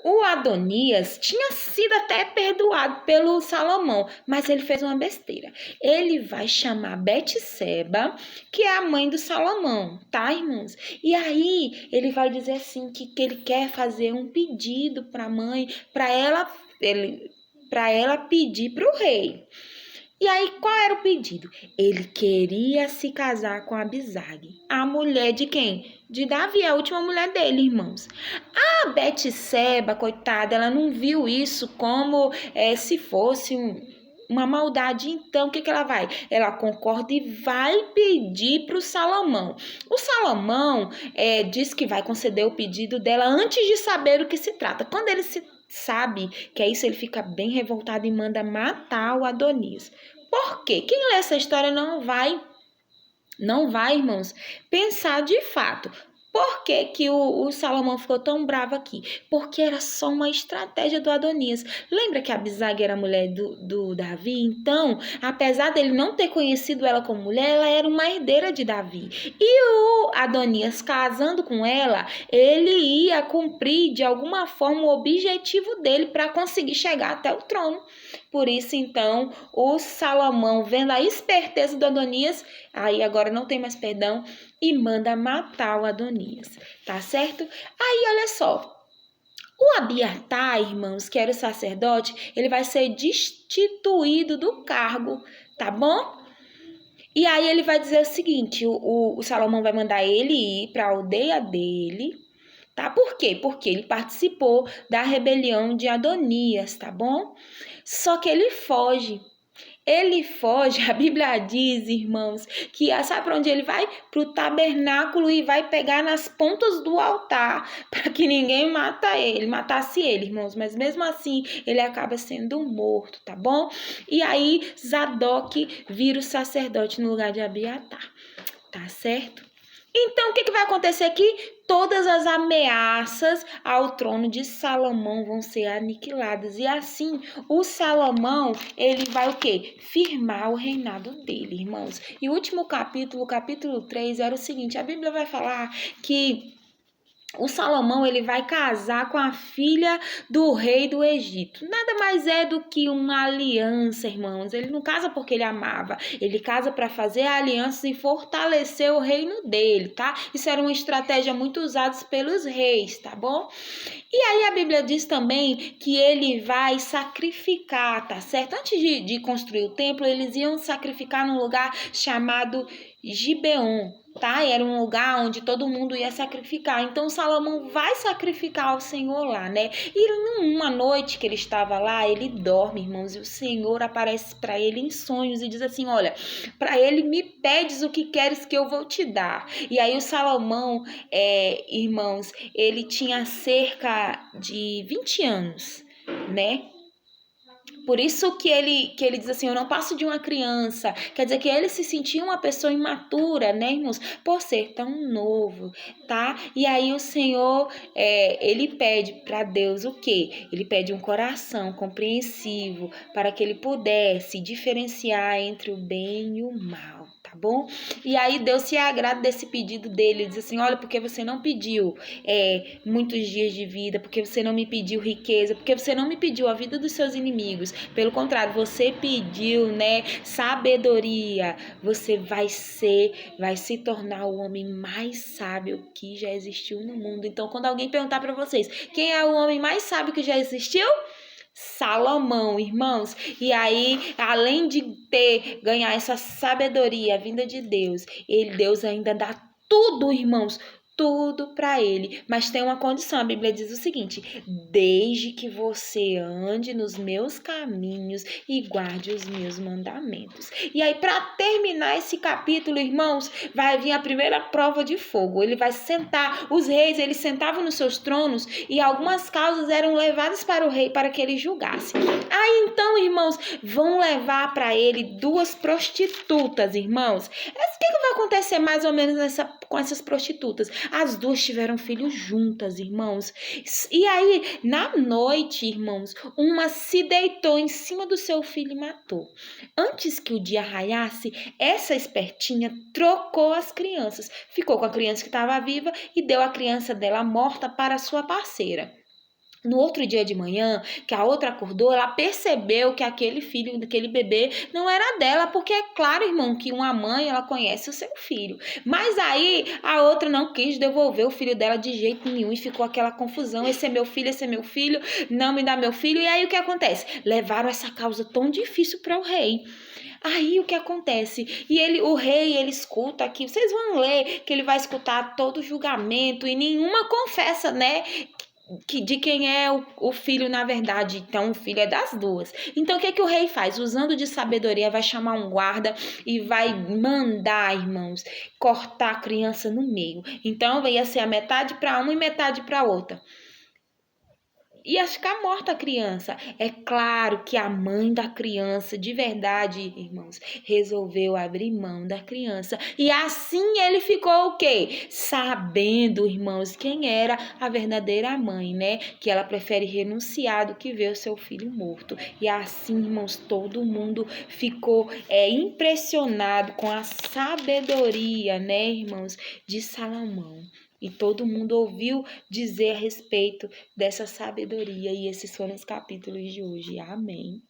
O Adonias tinha sido até perdoado pelo Salomão, mas ele fez uma besteira. Ele vai chamar Betseba, que é a mãe do Salomão, tá, irmãos? E aí ele vai dizer assim que ele quer fazer um pedido para a mãe, para ela pedir para o rei. E aí, qual era o pedido? Ele queria se casar com Abisag, a mulher de quem? De Davi, a última mulher dele, irmãos. A Betseba, coitada, ela não viu isso como se fosse uma maldade. Então, o que ela vai? Ela concorda e vai pedir para o Salomão. O Salomão diz que vai conceder o pedido dela antes de saber o que se trata. Quando ele sabe que é isso, ele fica bem revoltado e manda matar o Adonias. Por quê? Quem lê essa história não vai, irmãos, pensar de fato. Por que que o Salomão ficou tão bravo aqui? Porque era só uma estratégia do Adonias. Lembra que a Abisag era a mulher do Davi? Então, apesar dele não ter conhecido ela como mulher, ela era uma herdeira de Davi. E o Adonias, casando com ela, ele ia cumprir de alguma forma o objetivo dele para conseguir chegar até o trono. Por isso, então, o Salomão, vendo a esperteza do Adonias, aí agora não tem mais perdão, e manda matar o Adonias, tá certo? Aí, olha só, o Abiatar, irmãos, que era o sacerdote, ele vai ser destituído do cargo, tá bom? E aí ele vai dizer o seguinte, o Salomão vai mandar ele ir para a aldeia dele, tá? Por quê? Porque ele participou da rebelião de Adonias, tá bom? Só que ele foge. A Bíblia diz, irmãos, que sabe para onde ele vai? Para o tabernáculo e vai pegar nas pontas do altar, para que ninguém matasse ele, irmãos. Mas mesmo assim, ele acaba sendo morto, tá bom? E aí, Zadok vira o sacerdote no lugar de Abiatar, tá certo? Então, o que vai acontecer aqui? Todas as ameaças ao trono de Salomão vão ser aniquiladas. E assim, o Salomão, ele vai o quê? Firmar o reinado dele, irmãos. E o último capítulo, capítulo 3, era o seguinte, a Bíblia vai falar que o Salomão, ele vai casar com a filha do rei do Egito. Nada mais é do que uma aliança, irmãos. Ele não casa porque ele amava. Ele casa para fazer a aliança e fortalecer o reino dele, tá? Isso era uma estratégia muito usada pelos reis, tá bom? E aí a Bíblia diz também que ele vai sacrificar, tá certo? Antes de construir o templo, eles iam sacrificar num lugar chamado Gibeon, tá? Era um lugar onde todo mundo ia sacrificar. Então Salomão vai sacrificar ao Senhor lá, né? E numa noite que ele estava lá, ele dorme, irmãos, e o Senhor aparece para ele em sonhos e diz assim: olha, para ele, me pedes o que queres que eu vou te dar. E aí o Salomão, irmãos, ele tinha cerca de 20 anos, né? Por isso que ele diz assim, eu não passo de uma criança. Quer dizer que ele se sentia uma pessoa imatura, né, irmãos? Por ser tão novo, tá? E aí o Senhor, ele pede para Deus o quê? Ele pede um coração compreensivo para que ele pudesse diferenciar entre o bem e o mal, tá bom? E aí Deus se agrada desse pedido dele. Ele diz assim, olha, porque você não pediu muitos dias de vida, porque você não me pediu riqueza, porque você não me pediu a vida dos seus inimigos. Pelo contrário, você pediu, né, sabedoria. Você vai se tornar o homem mais sábio que já existiu no mundo. Então, quando alguém perguntar para vocês, quem é o homem mais sábio que já existiu? Salomão, irmãos. E aí, além de ganhar essa sabedoria vinda de Deus, Deus ainda dá tudo, irmãos, tudo para ele, mas tem uma condição. A Bíblia diz o seguinte: desde que você ande nos meus caminhos e guarde os meus mandamentos. E aí, para terminar esse capítulo, irmãos, vai vir a primeira prova de fogo. Ele vai sentar, os reis, eles sentavam nos seus tronos e algumas causas eram levadas para o rei para que ele julgasse. Aí então, irmãos, vão levar para ele 2 prostitutas, irmãos. O que vai acontecer mais ou menos com essas prostitutas? As 2 tiveram filhos juntas, irmãos. E aí, na noite, irmãos, uma se deitou em cima do seu filho e matou. Antes que o dia raiasse, essa espertinha trocou as crianças. Ficou com a criança que estava viva e deu a criança dela morta para a sua parceira. No outro dia de manhã, que a outra acordou, ela percebeu que aquele filho, aquele bebê, não era dela, porque é claro, irmão, que uma mãe, ela conhece o seu filho. Mas aí, a outra não quis devolver o filho dela de jeito nenhum e ficou aquela confusão, esse é meu filho, não me dá meu filho. E aí, o que acontece? Levaram essa causa tão difícil para o rei. Aí o que acontece? O rei, ele escuta aqui, vocês vão ler que ele vai escutar todo o julgamento e nenhuma confessa, né? De quem é o filho, na verdade. Então, o filho é das duas. Então, o que o rei faz? Usando de sabedoria, vai chamar um guarda e vai mandar, irmãos, cortar a criança no meio. Então, ia ser a metade para uma e metade para outra. Ia ficar morta a criança. É claro que a mãe da criança, de verdade, irmãos, resolveu abrir mão da criança. E assim ele ficou o quê? Sabendo, irmãos, quem era a verdadeira mãe, né? Que ela prefere renunciar do que ver o seu filho morto. E assim, irmãos, todo mundo ficou impressionado com a sabedoria, né, irmãos, de Salomão. E todo mundo ouviu dizer a respeito dessa sabedoria. E esses foram os capítulos de hoje. Amém.